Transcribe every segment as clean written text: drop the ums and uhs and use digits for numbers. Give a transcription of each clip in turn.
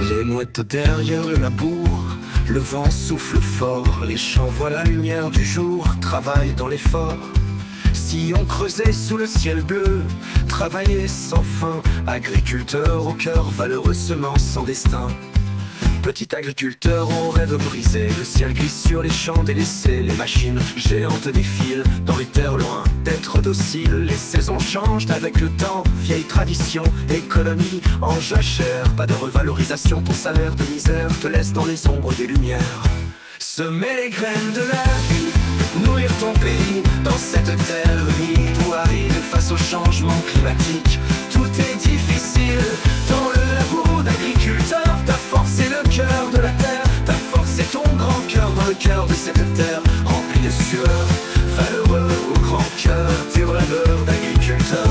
Les mouettes derrière le labour, le vent souffle fort, les champs voient la lumière du jour, travaillent dans l'effort. Si on creusait sous le ciel bleu, travailler sans fin, agriculteur au cœur valeureux, semence sans destin. Petit agriculteur au rêve brisé, le ciel gris sur les champs délaissés, les machines géantes défilent dans les terres loin d'être dociles. Les saisons changent avec le temps, vieille tradition, économie en jachère. Pas de revalorisation, ton salaire de misère te laisse dans les ombres des lumières. Semer les graines de la vie, nourrir ton pays dans cette terre humide ou aride face au changement climatique. Tout est difficile dans le labour d'agriculteur. Ta force est le cœur de la terre, ta force est ton grand cœur dans le cœur de cette terre remplie de sueur. Valeureux au grand cœur, dur labeur d'agriculteur.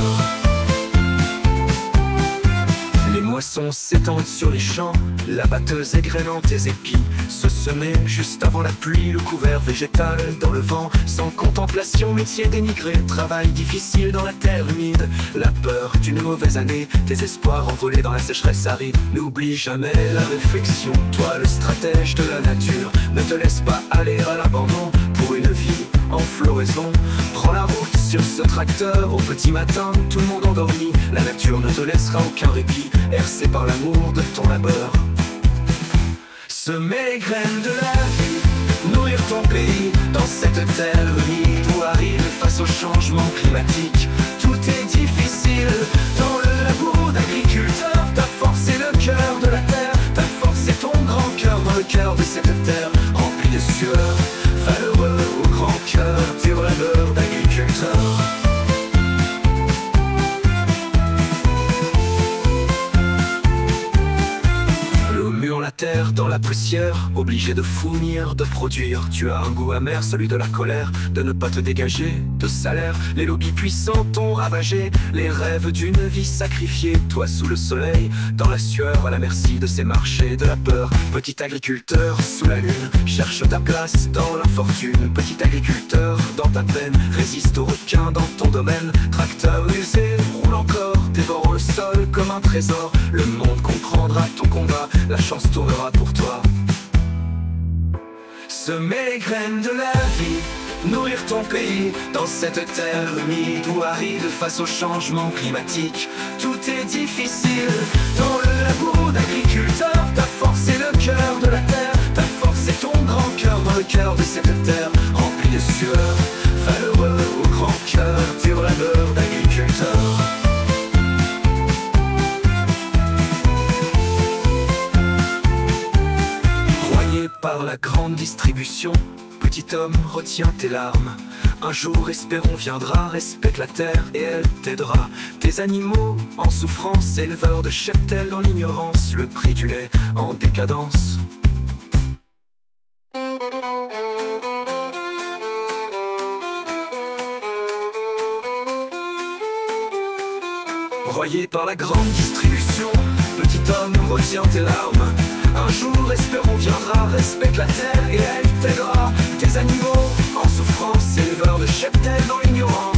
Les moissons s'étendent sur les champs, la batteuse égrenant tes épis. Se semer juste avant la pluie, le couvert végétal dans le vent. Sans contemplation, métier dénigré, travail difficile dans la terre humide. La peur d'une mauvaise année, tes espoirs envolés dans la sécheresse aride. N'oublie jamais la réflexion, toi le stratège de la nature. Ne te laisse pas aller à l'abandon pour une vie en floraison. Prends la route sur ce tracteur au petit matin, tout le monde endormi. La nature ne te laissera aucun répit, hercé par l'amour de ton labeur. Semer les graines de la vie, nourrir ton pays dans cette terre humide ou aride face au changement climatique. Tout est difficile dans le labour d'agriculteur. Ta force est le cœur de la terre, ta force est ton grand cœur dans le cœur de cette terre remplie de sueur. Valeureux au grand cœur, dur labeur d'agriculteur. La terre dans la poussière, obligé de fournir, de produire. Tu as un goût amer, celui de la colère, de ne pas te dégager de salaire. Les lobbies puissants t'ont ravagé, les rêves d'une vie sacrifiée. Toi sous le soleil, dans la sueur, à la merci de ces marchés de la peur. Petit agriculteur sous la lune, cherche ta place dans l'infortune. Petit agriculteur dans ta peine, résiste aux requins dans ton domaine. Tracteur usé, roule encore, dévorant le sol comme un trésor. Le monde comprendra ton combat, la chance tournera pour toi. Semer les graines de la vie, nourrir ton pays dans cette terre humide ou aride face au changement climatique. Tout est difficile dans le labour d'agriculteur. Ta force est le cœur de la terre, ta force est ton grand cœur dans le cœur de cette terre remplie de sueur. Valeureux au grand cœur, dur labeur d'agriculteur. Par la grande distribution, petit homme, retiens tes larmes. Un jour, espérons, viendra, respecte la terre et elle t'aidera. Tes animaux en souffrance, éleveurs de cheptel dans l'ignorance, le prix du lait en décadence. Broyé par la grande distribution, petit homme, retiens tes larmes. Un jour, espérons, viendra, respecte la terre et elle t'aidera. Tes animaux en souffrance, éleveurs de cheptel dans l'ignorance.